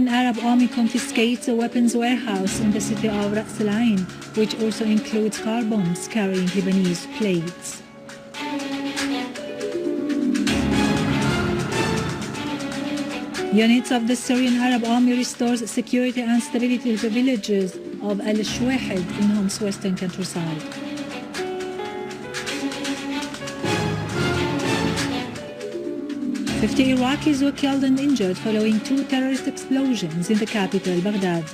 Arab Army confiscates a weapons warehouse in the city of Ras Al-Ain, which also includes car bombs carrying Lebanese plates. Units of the Syrian Arab Army restores security and stability to the villages of Al-Shweihed in Homs's western countryside. Fifty Iraqis were killed and injured following two terrorist explosions in the capital, Baghdad.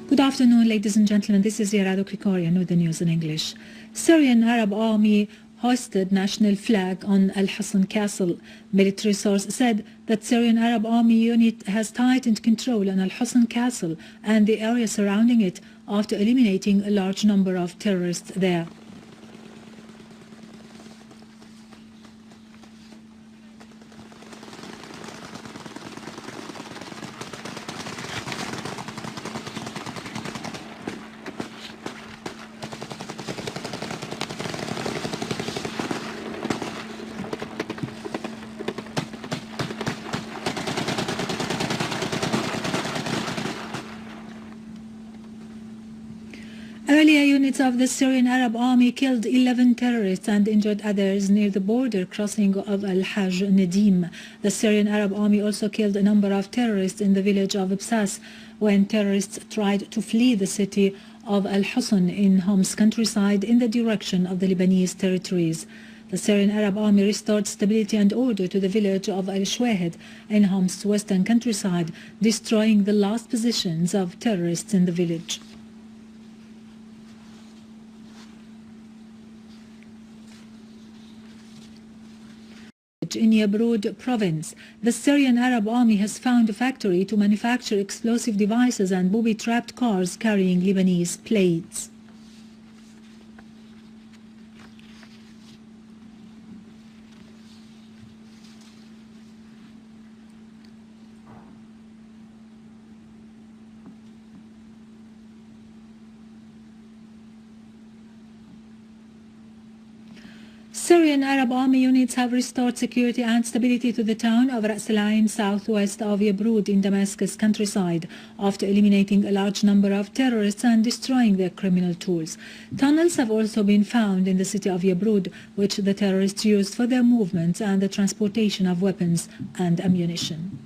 Good afternoon, ladies and gentlemen. This is Yarado Krikorian with the news in English. Syrian Arab Army hoisted national flag on Al-Husn Castle. Military source said that Syrian Arab Army unit has tightened control on Al-Husn Castle and the area surrounding it after eliminating a large number of terrorists there. Earlier units of the Syrian Arab Army killed 11 terrorists and injured others near the border crossing of Al-Hajj Nadim. The Syrian Arab Army also killed a number of terrorists in the village of Ibsas when terrorists tried to flee the city of Al-Husn in Homs's countryside in the direction of the Lebanese territories. The Syrian Arab Army restored stability and order to the village of Al-Shweihed in Homs's western countryside, destroying the last positions of terrorists in the village. In Yabroud province, the Syrian Arab Army has found a factory to manufacture explosive devices and booby-trapped cars carrying Lebanese plates. Syrian Arab Army units have restored security and stability to the town of Ra'as Al-Aein southwest of Yabroud in Damascus countryside after eliminating a large number of terrorists and destroying their criminal tools. Tunnels have also been found in the city of Yabroud, which the terrorists used for their movements and the transportation of weapons and ammunition.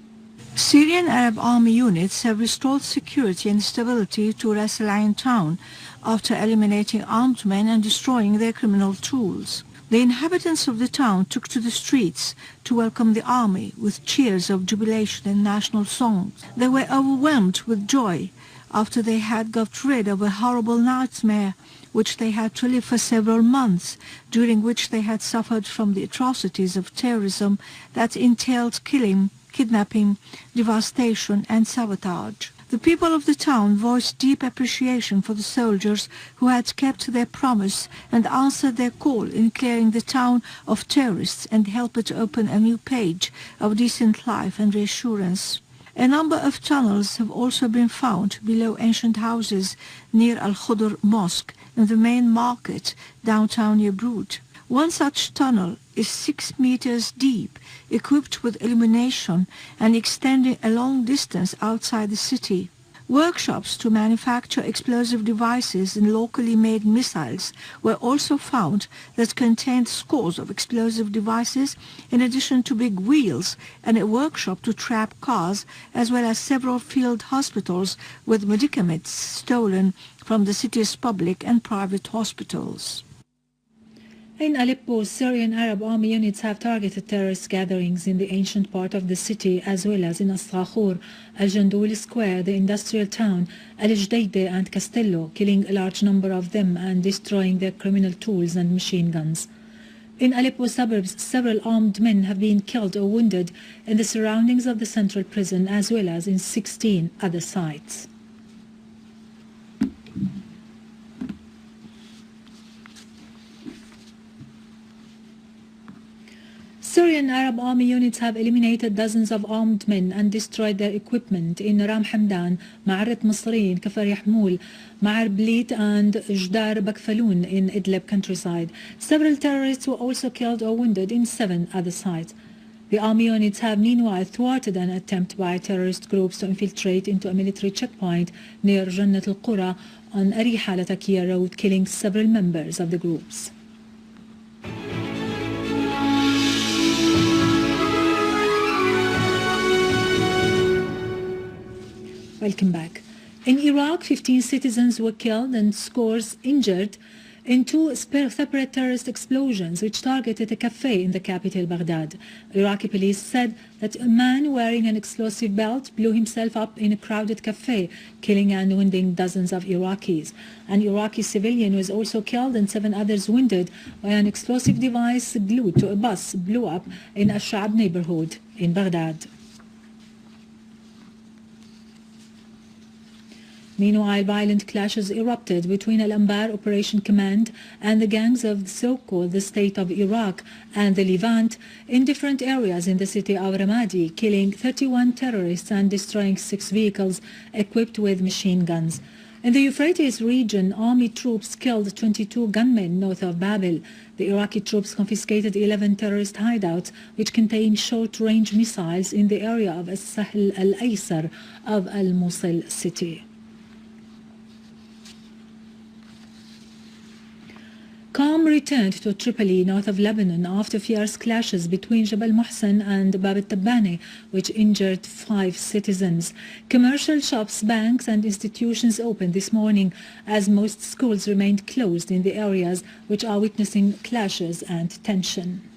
Syrian Arab Army units have restored security and stability to Ras Al-Ain town after eliminating armed men and destroying their criminal tools. The inhabitants of the town took to the streets to welcome the army with cheers of jubilation and national songs. They were overwhelmed with joy after they had got rid of a horrible nightmare which they had to live for several months, during which they had suffered from the atrocities of terrorism that entailed killing, kidnapping, devastation and sabotage. The people of the town voiced deep appreciation for the soldiers who had kept their promise and answered their call in clearing the town of terrorists and helped it open a new page of decent life and reassurance. A number of tunnels have also been found below ancient houses near Al-Khudr Mosque in the main market downtown Yabroud. One such tunnel is 6 meters deep, equipped with illumination and extending a long distance outside the city. Workshops to manufacture explosive devices and locally made missiles were also found that contained scores of explosive devices in addition to big wheels, and a workshop to trap cars, as well as several field hospitals with medicaments stolen from the city's public and private hospitals. In Aleppo, Syrian Arab Army units have targeted terrorist gatherings in the ancient part of the city, as well as in As-Sakhur, Al-Jandoul Square, the industrial town, Al-Jdeide and Castello, killing a large number of them and destroying their criminal tools and machine guns. In Aleppo suburbs, several armed men have been killed or wounded in the surroundings of the central prison, as well as in 16 other sites. Syrian Arab Army units have eliminated dozens of armed men and destroyed their equipment in Ram Hamdan, Ma'arat Masrin, Kafar Yahmoul, Ma'ar Blit and Jdar Bakfaloon in Idleb countryside. Several terrorists were also killed or wounded in 7 other sites. The army units have meanwhile thwarted an attempt by terrorist groups to infiltrate into a military checkpoint near Jannat al-Qura on Ariha Latakia Road, killing several members of the groups. Welcome back. In Iraq, 15 citizens were killed and scores injured in 2 separate terrorist explosions which targeted a cafe in the capital, Baghdad. Iraqi police said that a man wearing an explosive belt blew himself up in a crowded cafe, killing and wounding dozens of Iraqis. An Iraqi civilian was also killed and 7 others wounded when an explosive device glued to a bus blew up in Al-Shweihed neighborhood in Baghdad. Meanwhile, violent clashes erupted between Al-Anbar Operation Command and the gangs of so-called the State of Iraq and the Levant in different areas in the city of Ramadi, killing 31 terrorists and destroying 6 vehicles equipped with machine guns. In the Euphrates region, army troops killed 22 gunmen north of Babel. The Iraqi troops confiscated 11 terrorist hideouts which contain short-range missiles in the area of As-Sahl al-Aysar of Al-Mosul city. Calm returned to Tripoli, north of Lebanon, after fierce clashes between Jabal Mohsen and Bab al-Tabbani, which injured 5 citizens. Commercial shops, banks and institutions opened this morning as most schools remained closed in the areas which are witnessing clashes and tension.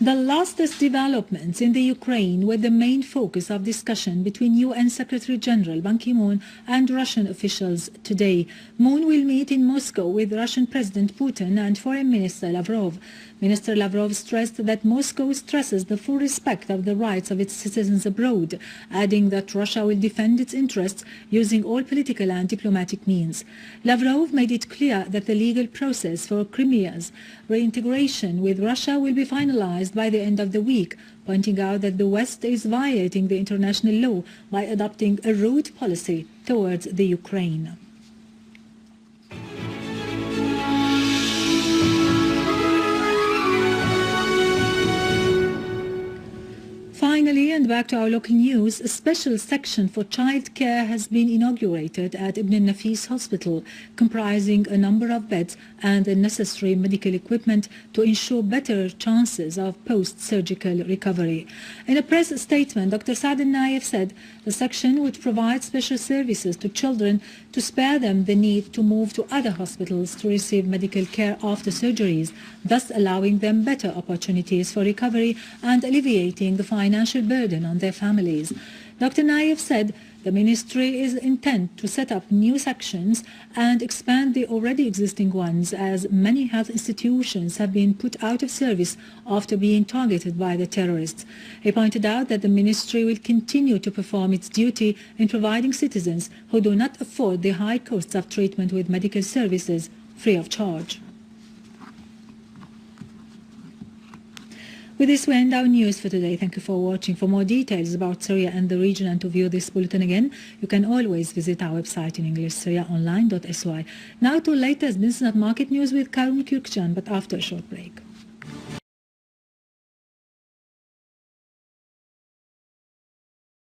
The latest developments in the Ukraine were the main focus of discussion between UN Secretary General Ban Ki-moon and Russian officials today. Moon will meet in Moscow with Russian President Putin and Foreign Minister Lavrov. Minister Lavrov stressed that Moscow stresses the full respect of the rights of its citizens abroad, adding that Russia will defend its interests using all political and diplomatic means. Lavrov made it clear that the legal process for Crimea's reintegration with Russia will be finalized by the end of the week, pointing out that the West is violating the international law by adopting a rude policy towards the Ukraine. Finally, and back to our local news, a special section for child care has been inaugurated at Ibn al-Nafis Hospital, comprising a number of beds and the necessary medical equipment to ensure better chances of post-surgical recovery. In a press statement, Dr. Saad al-Naif said the section would provide special services to children to spare them the need to move to other hospitals to receive medical care after surgeries, thus allowing them better opportunities for recovery and alleviating the financial burden on their families. Dr. Naif said the ministry is intent to set up new sections and expand the already existing ones, as many health institutions have been put out of service after being targeted by the terrorists. He pointed out that the ministry will continue to perform its duty in providing citizens who do not afford the high costs of treatment with medical services free of charge. With this, we end our news for today. Thank you for watching. For more details about Syria and the region and to view this bulletin again, you can always visit our website in English, syriaonline.sy. Now to latest business and market news with Karun Kürkcan, but after a short break.